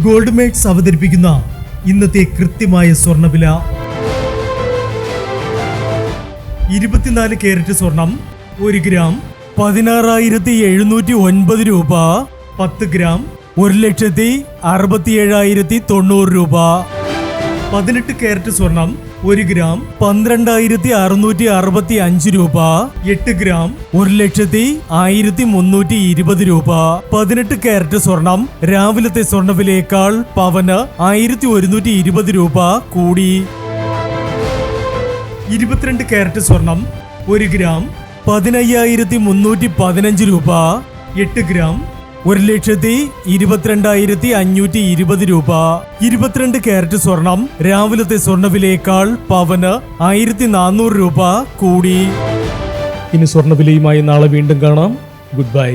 Gold makes അവതരിപ്പിക്കുന്ന ഇന്നത്തെ കൃത്യമായ സ്വർണ്ണവില. 24 കാരറ്റ് സ്വർണം 1 ഗ്രാം 16,709 രൂപ. 10 ഗ്രാം 1,67,090 രൂപ. 18 കാരറ്റ് സ്വർണം 1 ഗ്രാം 12,665 രൂപ. 8 ഗ്രാം 1,01,320 രൂപ. 18 കാരറ്റ് സ്വർണം രാവിലത്തെ സ്വർണ്ണവിലയേക്കാൾ പവന് 1,120 രൂപ കൂടി. 22 കാരറ്റ് സ്വർണം 1 ഗ്രാം 15,315 രൂപ. 8 ഗ്രാം 1,22,520 രൂപ. 22 കാരറ്റ് സ്വർണം രാവിലത്തെ സ്വർണ്ണവിലയേക്കാൾ പവന് 1,400 രൂപ കൂടി. ഇനി സ്വർണ്ണവിലയുമായി നാളെ വീണ്ടും കാണാം. Good bye.